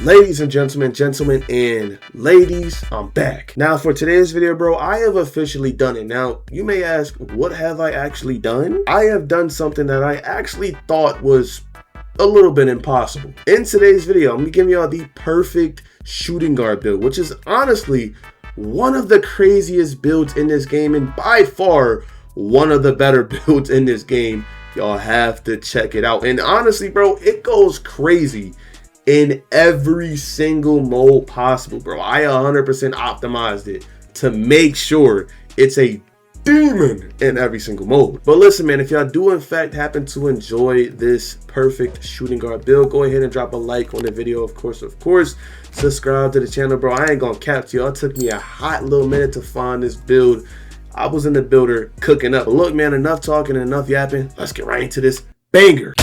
Ladies and gentlemen and ladies, I'm back. Now for today's video, bro, I have officially done it. Now, you may ask, what have I actually done? I have done something that I actually thought was a little bit impossible. In today's video, I'm gonna give y'all the perfect shooting guard build, which is honestly one of the craziest builds in this game and by far one of the better builds in this game. Y'all have to check it out. And honestly, bro, it goes crazy in every single mode possible, bro. I 100% optimized it to make sure it's a demon in every single mode. But listen, man, if y'all do in fact happen to enjoy this perfect shooting guard build, go ahead and drop a like on the video. Of course, subscribe to the channel, bro. I ain't gonna cap to y'all. It took me a hot little minute to find this build. I was in the builder cooking up. But look, man, enough talking, enough yapping. Let's get right into this banger.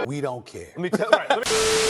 We don't care.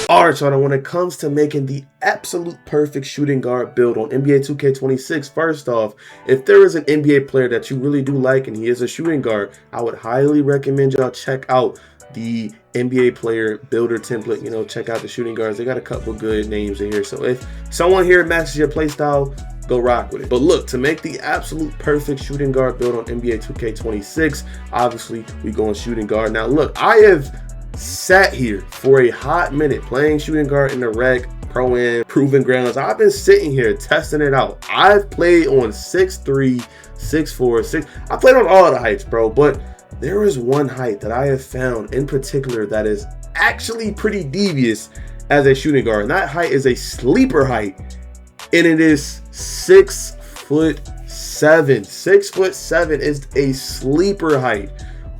Alright, so when it comes to making the absolute perfect shooting guard build on NBA 2K26, first off, if there is an NBA player that you really do like and he is a shooting guard, I would highly recommend y'all check out the NBA player builder template. You know, check out the shooting guards. They got a couple good names in here. So if someone here matches your playstyle, go rock with it. But look, to make the absolute perfect shooting guard build on NBA 2K26, obviously we go on shooting guard. Now look, I have sat here for a hot minute playing shooting guard in the rec, pro-am, proving grounds. I've been sitting here testing it out. I've played on 6'3", 6'4", 6. I played on all the heights, bro, but there is one height that I have found in particular that is actually pretty devious as a shooting guard. And that height is a sleeper height, and it is 6'7". 6'7" is a sleeper height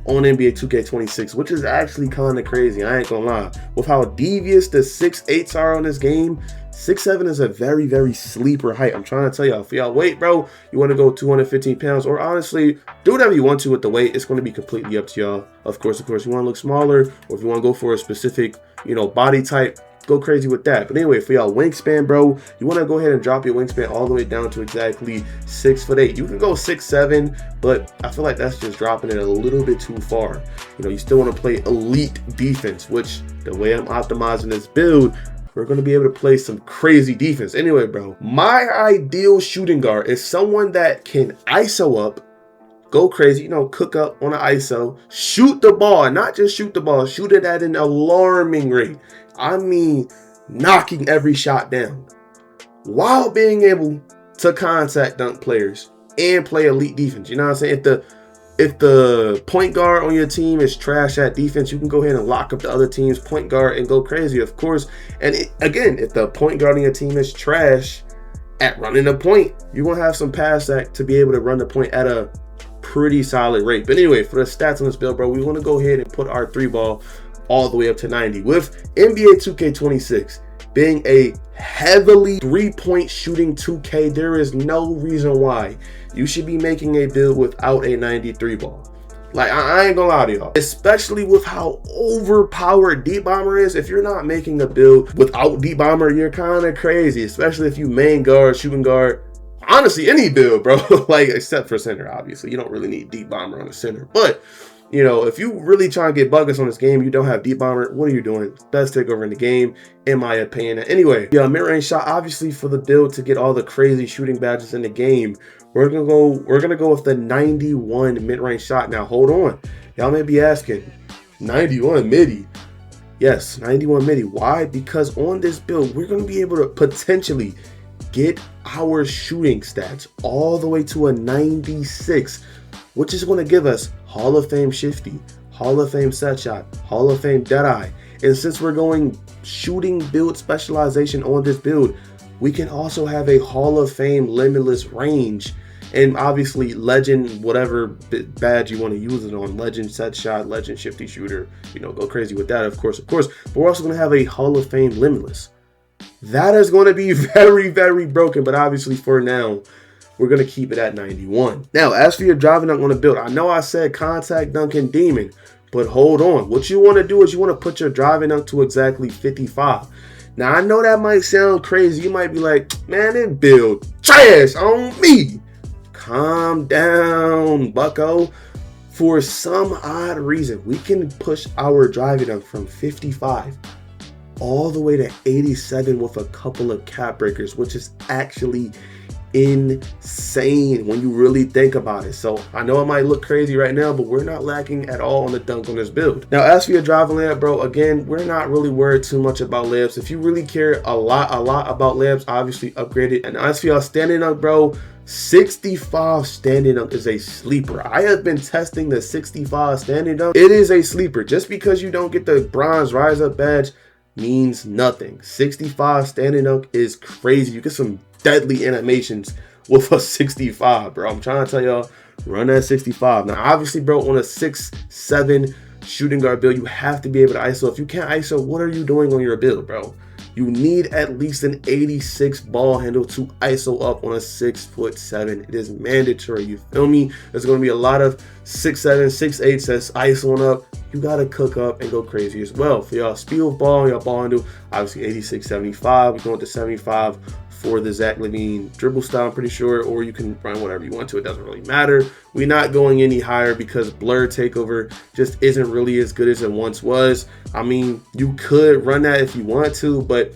on NBA 2K26, which is actually kind of crazy. I ain't gonna lie. With how devious the 6'8s are on this game, 6'7" is a very, very sleeper height. I'm trying to tell y'all, for y'all weight, bro, you want to go 215 pounds, or honestly, do whatever you want to with the weight. It's going to be completely up to y'all. Of course, you want to look smaller, or if you want to go for a specific, you know, body type, go crazy with that. But anyway, for y'all wingspan, bro, you want to go ahead and drop your wingspan all the way down to exactly 6'8". You can go 6'7", but I feel like that's just dropping it a little bit too far. You know, you still want to play elite defense, which the way I'm optimizing this build, we're going to be able to play some crazy defense. Anyway, bro, my ideal shooting guard is someone that can ISO up, go crazy, you know, cook up on an ISO, shoot the ball, and not just shoot the ball, shoot it at an alarming rate. I mean, knocking every shot down while being able to contact dunk players and play elite defense. You know what I'm saying? If the point guard on your team is trash at defense, you can go ahead and lock up the other team's point guard and go crazy, of course. And again, if the point guard on your team is trash at running the point, you're going to have some pass act to be able to run the point at a pretty solid rate. But anyway, for the stats on this build, bro, we want to go ahead and put our 3-ball all the way up to 90. With NBA 2K26 being a heavily 3-point shooting 2K, there is no reason why you should be making a build without a 93 ball. Like, I ain't gonna lie to y'all, especially with how overpowered Deep Bomber is. If you're not making a build without Deep Bomber, you're kind of crazy, especially if you main guard, shooting guard, honestly, any build, bro. Like, except for center, obviously. You don't really need Deep Bomber on the center. But, you know, if you really try to get buckets on this game, you don't have Deep Bomber, what are you doing? Best takeover in the game, in my opinion. Anyway, yeah, mid-range shot, obviously for the build to get all the crazy shooting badges in the game, we're gonna go with the 91 mid-range shot. Now, hold on. Y'all may be asking, 91 midi? Yes, 91 midi. Why? Because on this build, we're gonna be able to potentially get our shooting stats all the way to a 96, which is going to give us Hall of Fame shifty, Hall of Fame set shot, Hall of Fame deadeye. And since we're going shooting build specialization on this build, we can also have a Hall of Fame limitless range, and obviously legend, whatever badge you want to use it on, legend set shot, legend shifty shooter, you know, go crazy with that, of course. But we're also going to have a Hall of Fame limitless. That is going to be very, very broken, but obviously for now, we're going to keep it at 91. Now, as for your driving dunk on the build, I know I said contact dunk and demon, but hold on. What you want to do is you want to put your driving dunk to exactly 55. Now, I know that might sound crazy. You might be like, man, this build trash on me. Calm down, bucko. for some odd reason, we can push our driving dunk from 55 all the way to 87 with a couple of cap breakers, which is actually insane when you really think about it. So I know it might look crazy right now, but we're not lacking at all on the dunk on this build. Now, as for your driving layup, bro, again, we're not really worried too much about layups. If you really care a lot about layups, obviously upgrade it. And as for y'all standing up, bro, 65 standing dunk is a sleeper. I have been testing the 65 standing dunk. It is a sleeper. Just because you don't get the bronze rise up badge means nothing. 65 standing dunk is crazy. You get some deadly animations with a 65, bro. I'm trying to tell y'all, run that 65. Now, obviously, bro, on a 6'7" shooting guard build, you have to be able to ISO. If you can't ISO, what are you doing on your build, bro? You need at least an 86 ball handle to ISO up on a 6'7". It is mandatory, you feel me? There's going to be a lot of 6'7", 6'8" that's ISOing up. You got to cook up and go crazy as well. For y'all speed of ball, y'all ball handle, obviously 86, 75. We're going to 75 for the Zach LaVine dribble style, I'm pretty sure, or you can run whatever you want to. It doesn't really matter. We're not going any higher because blur takeover just isn't really as good as it once was. I mean, you could run that if you want to, but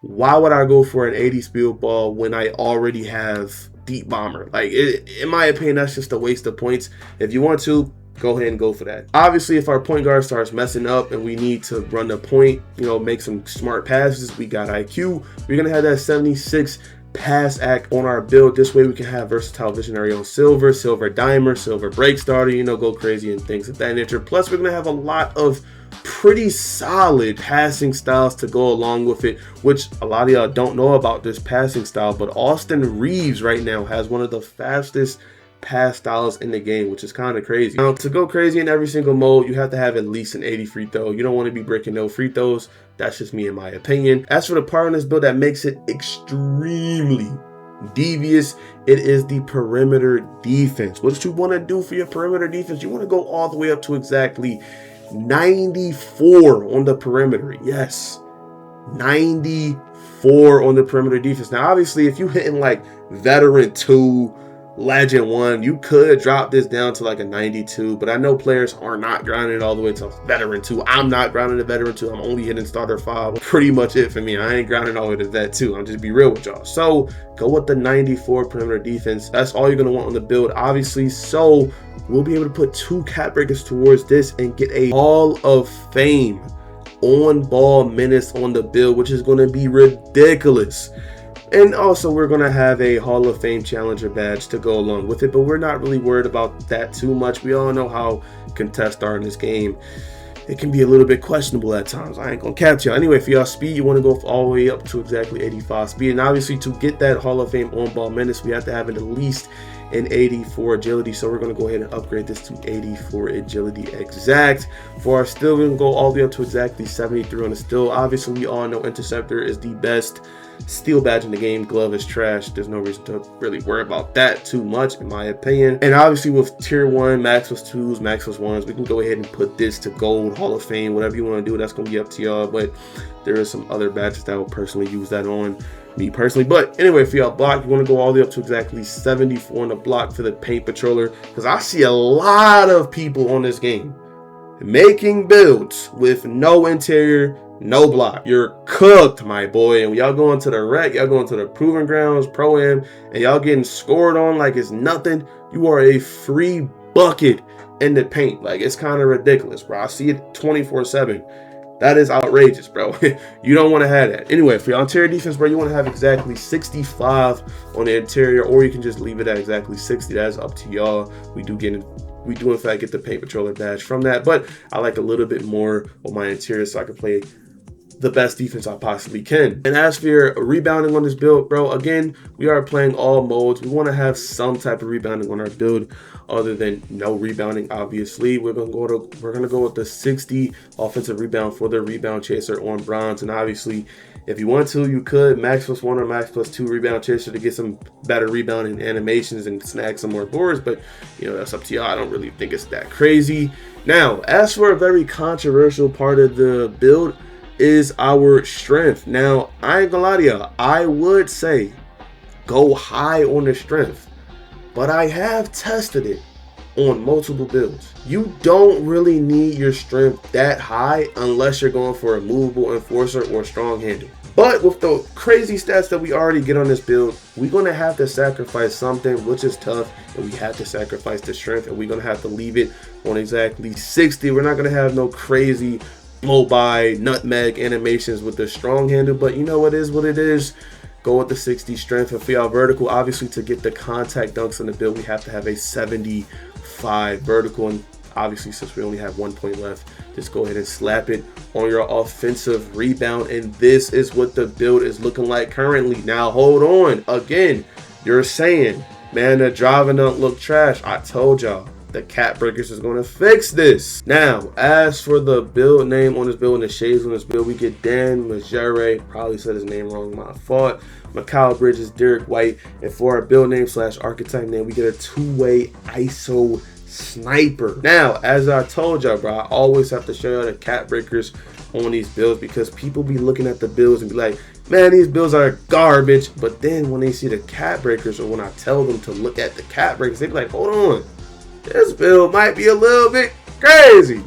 why would I go for an 80 speed ball when I already have deep bomber? Like, in my opinion, that's just a waste of points. If you want to, go ahead and go for that. Obviously, if our point guard starts messing up and we need to run the point, you know, make some smart passes, we got IQ. We're going to have that 76 pass act on our build. This way we can have versatile visionary on silver, silver dimer, silver break starter, you know, go crazy and things of that nature. Plus, we're going to have a lot of pretty solid passing styles to go along with it, which a lot of y'all don't know about this passing style, but Austin Reeves right now has one of the fastest pass styles in the game, which is kind of crazy. Now, to go crazy in every single mode, you have to have at least an 80 free throw. You don't want to be breaking no free throws. That's just me in my opinion. As for the part on this build that makes it extremely devious, it is the perimeter defense. What you want to do for your perimeter defense, you want to go all the way up to exactly 94 on the perimeter. Yes, 94 on the perimeter defense. Now, obviously, if you hitting like veteran 2, legend 1, you could drop this down to like a 92, but I know players are not grinding it all the way to veteran 2. I'm not grinding the veteran 2. I'm only hitting starter 5. Pretty much it for me. I ain't grinding all the way to that 2. I'm just be real with y'all. So go with the 94 perimeter defense. That's all you're going to want on the build, obviously. So we'll be able to put 2 cap breakers towards this and get a Hall of Fame on ball minutes on the build, which is going to be ridiculous. And also, we're going to have a Hall of Fame Challenger badge to go along with it, but we're not really worried about that too much. We all know how contests are in this game. It can be a little bit questionable at times. I ain't going to catch y'all. Anyway, for y'all speed, you want to go all the way up to exactly 85 speed. And obviously, to get that Hall of Fame on-ball minutes, we have to have at least an 84 agility. So we're going to go ahead and upgrade this to 84 agility exact. For our steal, we're going to go all the way up to exactly 73 on the steal. Obviously, we all know Interceptor is the best steal badge in the game. Glove is trash. There's no reason to really worry about that too much, in my opinion. And obviously, with tier 1, max plus 2s, max plus 1s, we can go ahead and put this to gold, Hall of Fame, whatever you want to do. That's going to be up to y'all. But there are some other badges that I will personally use that on, me personally. But anyway, for y'all block, you want to go all the way up to exactly 74 on the block for the paint patroller, because I see a lot of people on this game making builds with no interior, no block. You're cooked, my boy. And when y'all going to the rec, y'all going to the proving grounds, pro-am, and y'all getting scored on like it's nothing, you are a free bucket in the paint. Like, it's kind of ridiculous, bro. I see it 24/7. That is outrageous, bro. You don't want to have that. Anyway, for your interior defense, bro, you want to have exactly 65 on the interior, or you can just leave it at exactly 60. That's up to y'all. We do in fact get the paint patroller badge from that, but I like a little bit more on my interior so I can play the best defense I possibly can. And as for your rebounding on this build, bro, again, we are playing all modes. We want to have some type of rebounding on our build other than no rebounding. Obviously, we're gonna go with the 60 offensive rebound for the rebound chaser on bronze. And obviously, if you want to, you could max plus 1 or max plus 2 rebound chaser to get some better rebounding animations and snag some more boards, but you know, that's up to y'all. I don't really think it's that crazy. Now, as for a very controversial part of the build is our strength. Now, I ain't gonna lie to y'all, I would say go high on the strength, but I have tested it on multiple builds. You don't really need your strength that high unless you're going for a movable enforcer or strong handle. But with the crazy stats that we already get on this build, we're going to have to sacrifice something, which is tough, and we have to sacrifice the strength, and we're going to have to leave it on exactly 60. We're not going to have no crazy blow by nutmeg animations with the strong handle, but you know what is what it is. Go with the 60 strength. And for y'all vertical, obviously to get the contact dunks in the build, we have to have a 75 vertical, and obviously since we only have 1 point left, just go ahead and slap it on your offensive rebound. And this is what the build is looking like currently. Now hold on, again, you're saying, man, the driving don't look trash. I told y'all, the Cat Breakers is going to fix this. Now, as for the build name on this build and the shades on this build, we get Dan Majere, probably said his name wrong, my fault. Mikal Bridges, Derek White, and for our build name slash archetype name, we get a two-way ISO sniper. Now, as I told y'all, bro, I always have to show y'all the Cat Breakers on these builds because people be looking at the builds and be like, man, these builds are garbage. But then when they see the Cat Breakers, or when I tell them to look at the Cat Breakers, they be like, hold on, this build might be a little bit crazy.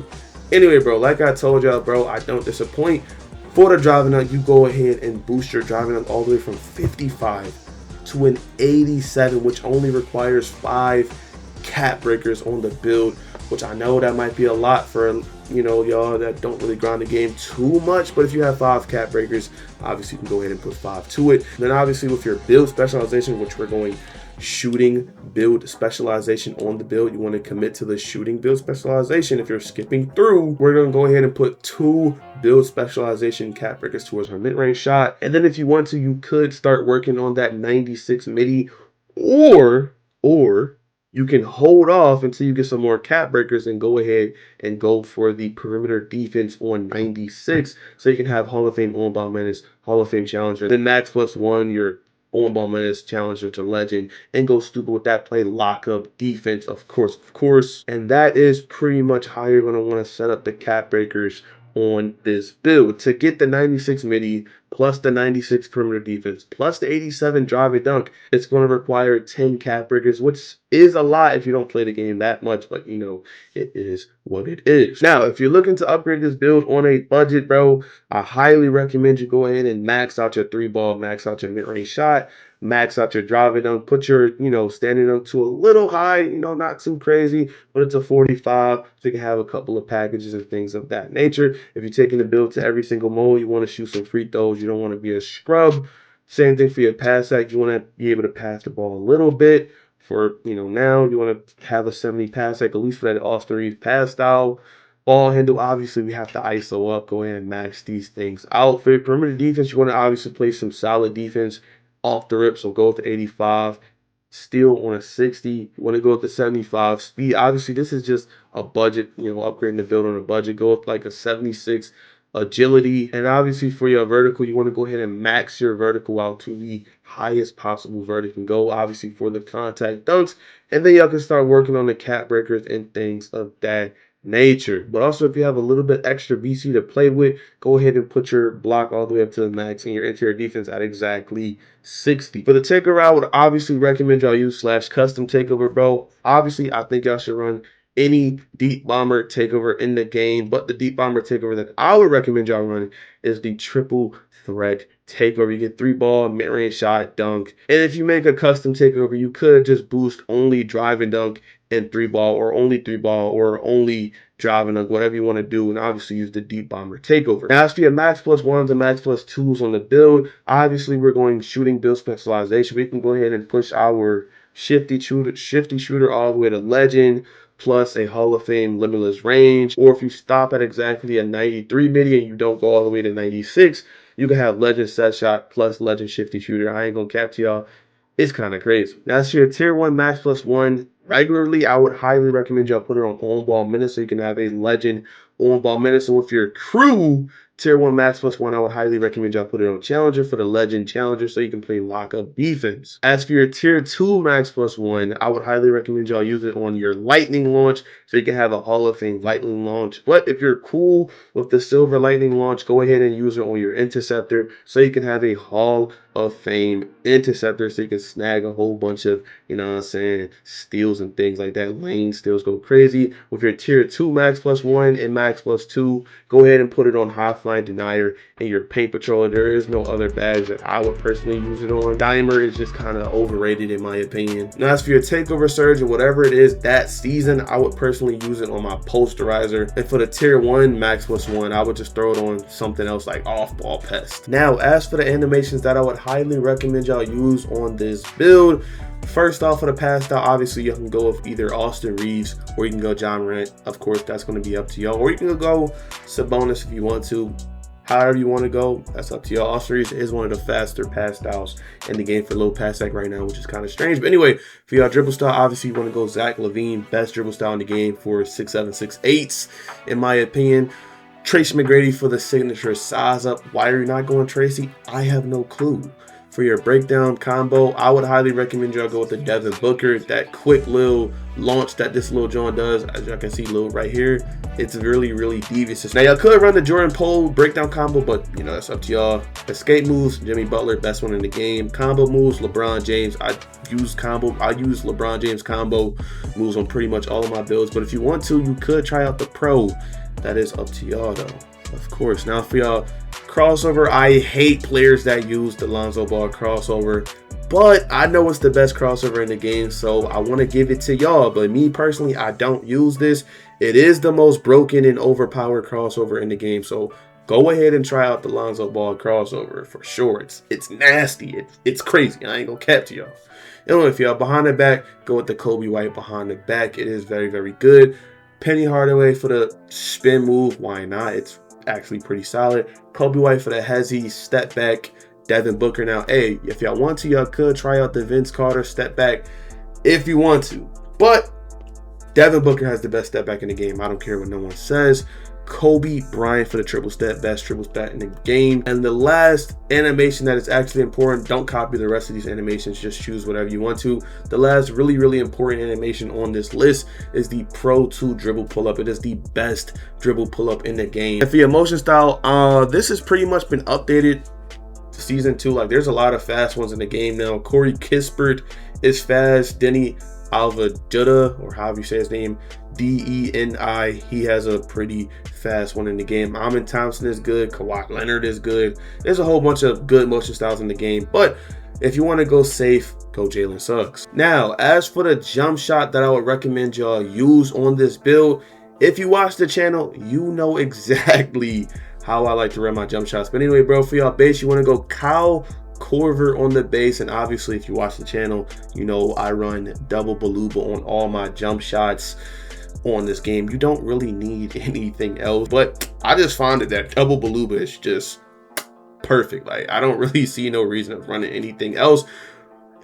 Anyway, bro, like I told y'all, bro, I don't disappoint. For the driving up, you go ahead and boost your driving up all the way from 55 to an 87, which only requires 5 Cat Breakers on the build, which I know that might be a lot for, you know, y'all that don't really grind the game too much. But if you have 5 Cat Breakers, obviously you can go ahead and put 5 to it. And then obviously with your build specialization, which we're going shooting build specialization on the build, you want to commit to the shooting build specialization. If you're skipping through, we're going to go ahead and put 2 build specialization Cat Breakers towards our mid-range shot. And then if you want to, you could start working on that 96 midi, or you can hold off until you get some more Cat Breakers and go ahead and go for the perimeter defense on 96, so you can have Hall of Fame on-ball menace, Hall of Fame challenger, then max +1 your on-ball menace, challenger to legend, and go stupid with that play lockup defense, of course. And that is pretty much how you're going to want to set up the Cat Breakers on this build. To get the 96 midi plus the 96 perimeter defense plus the 87 drive and dunk, it's going to require 10 Cat Breakers, which is a lot if you don't play the game that much, but you know, it is what it is. Now, if you're looking to upgrade this build on a budget, bro, I highly recommend you go ahead and max out your 3-ball, max out your mid-range shot, max out your drive and dunk, put your, you know, standing up to a little high, you know, not too crazy, but it's a 45, so you can have a couple of packages and things of that nature. If you're taking the build to every single mode, you want to shoot some free throws, you don't want to be a scrub. Same thing for your pass act, you want to be able to pass the ball a little bit. For, you know, now you want to have a 70 pass act, at least for that off-the-reef pass style. Ball handle, obviously we have to ISO up, go ahead and max these things out. For your perimeter defense, you want to obviously play some solid defense off the rip, so go with the 85. Steal on a 60. You want to go with the 75. Speed, obviously this is just a budget, you know, upgrading the build on a budget. Go with like a 76 agility. And obviously for your vertical, you want to go ahead and max your vertical out to the highest possible vertical you can go, obviously for the contact dunks. And then y'all can start working on the Cat Breakers and things of that nature. But also, if you have a little bit extra BC to play with, go ahead and put your block all the way up to the max and your interior defense at exactly 60. For the takeover, I would obviously recommend y'all use /custom takeover, bro. Obviously, I think y'all should run any deep bomber takeover in the game, but the deep bomber takeover that I would recommend y'all running is the triple threat takeover. You get 3-ball, mid-range shot, dunk. And if you make a custom takeover, you could just boost only drive and dunk and 3-ball, or only 3-ball, or only drive and dunk, whatever you want to do, and obviously use the deep bomber takeover. Now, as for your max +1s and max +2s on the build, obviously we're going shooting build specialization. We can go ahead and push our shifty shooter all the way to legend, plus a Hall of Fame limitless range. Or if you stop at exactly a 93 midi and you don't go all the way to 96, you can have legend set shot plus legend shifty shooter. I ain't gonna cap to y'all, it's kind of crazy. Now, that's your tier 1 max +1. Regularly, I would highly recommend y'all put it on ball minutes so you can have a legend on ball minutes. So with your crew, Tier 1 Max Plus 1, I would highly recommend y'all put it on Challenger for the Legend Challenger so you can play lock-up defense. As for your Tier 2 Max Plus 1, I would highly recommend y'all use it on your Lightning launch so you can have a Hall of Fame Lightning launch. But if you're cool with the Silver Lightning launch, go ahead and use it on your Interceptor so you can have a Hall of Fame Interceptor so you can snag a whole bunch of, you know what I'm saying, steals and things like that. Lane steals go crazy. With your Tier 2 Max Plus 1 and Max Plus 2, go ahead and put it on High Flying Denier and your Paint Patroller. There is no other bags that I would personally use it on. Dimer is just kind of overrated in my opinion. Now as for your Takeover Surge or whatever it is that season, I would personally use it on my Posterizer. And for the Tier 1 Max Plus 1, I would just throw it on something else like Off-Ball Pest. Now as for the animations that I would highly recommend y'all use on this build, first off, for the pass out, obviously you can go with either Austin Reeves or you can go John Morant. Of course, that's going to be up to y'all. Or you can go Sabonis if you want to. However you want to go, that's up to y'all. Austin Reeves is one of the faster pass styles in the game for low pass sec right now, which is kind of strange. But anyway, for y'all dribble style, obviously you want to go Zach LaVine, best dribble style in the game for 6'7", 6'8", in my opinion. Tracy McGrady for the signature size up. Why are you not going Tracy? I have no clue. For your breakdown combo, I would highly recommend y'all go with the Devin Booker. That quick little launch that this little John does, as y'all can see little right here, it's really, really devious. Now y'all could run the Jordan Poole breakdown combo, but you know, that's up to y'all. Escape moves, Jimmy Butler, best one in the game. Combo moves, LeBron James. I use LeBron James combo moves on pretty much all of my builds, but if you want to, you could try out the Pro. That is up to y'all though, of course. Now for y'all crossover, I hate players that use the Lonzo Ball crossover, but I know it's the best crossover in the game, so I want to give it to y'all. But me personally, I don't use this. It is the most broken and overpowered crossover in the game, so go ahead and try out the Lonzo Ball crossover for sure. It's nasty. It's crazy. I ain't gonna cap to y'all. Anyway, if y'all behind the back, go with the Kobe White behind the back. It is very, very good. Penny Hardaway for the spin move. Why not? It's actually pretty solid. Kobe White for the hezzy step back. Devin Booker. Now, hey, if y'all want to, y'all could try out the Vince Carter step back if you want to, but Devin Booker has the best step back in the game. I don't care what no one says. Kobe Bryant for the triple step, best triple step in the game. And the last animation that is actually important, don't copy the rest of these animations, just choose whatever you want to. The last really, really important animation on this list is the Pro 2 dribble pull-up. It is the best dribble pull-up in the game. And for your motion style, this has pretty much been updated season 2. Like, there's a lot of fast ones in the game now. Corey Kispert is fast. Denny Alvajuda, or however you say his name, D-E-N-I, he has a pretty fast one in the game. Amin Thompson is good. Kawhi Leonard is good. There's a whole bunch of good motion styles in the game, but if you want to go safe, go Jalen Suggs. Now, as for the jump shot that I would recommend y'all use on this build, if you watch the channel, you know exactly how I like to run my jump shots. But anyway, bro, for y'all base, you want to go Kyle Korver on the base, and obviously if you watch the channel, you know I run double Baluba on all my jump shots on this game. You don't really need anything else, but I just found that double Baluba is just perfect. Like, I don't really see no reason of running anything else.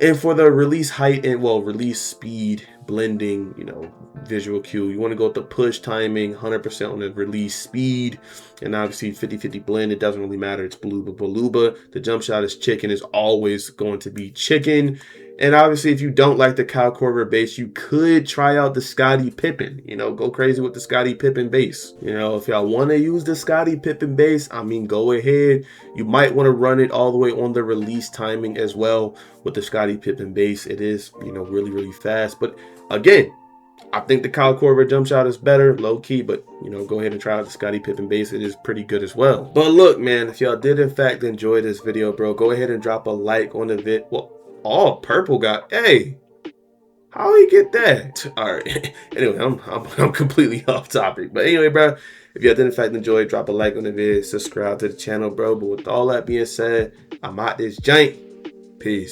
And for the release height and, well, release speed, blending, you know, visual cue, you want to go with the push timing, 100% on the release speed, and obviously 50-50 blend. It doesn't really matter. It's Baluba. The jump shot is chicken, is always going to be chicken. And obviously, if you don't like the Kyle Korver base, you could try out the Scottie Pippen. You know, go crazy with the Scottie Pippen base. You know, if y'all want to use the Scottie Pippen base, I mean, go ahead. You might want to run it all the way on the release timing as well with the Scottie Pippen base. It is, you know, really, really fast. But again, I think the Kyle Korver jump shot is better, low key, but you know, go ahead and try out the Scottie Pippen base. It is pretty good as well. But look, man, if y'all did in fact enjoy this video, bro, go ahead and drop a like on the vid. Well, oh, purple guy. Hey, how he get that? All right. Anyway, I'm completely off topic. But anyway, bro, if y'all did in fact enjoy, drop a like on the video, subscribe to the channel, bro. But with all that being said, I'm out this joint. Peace.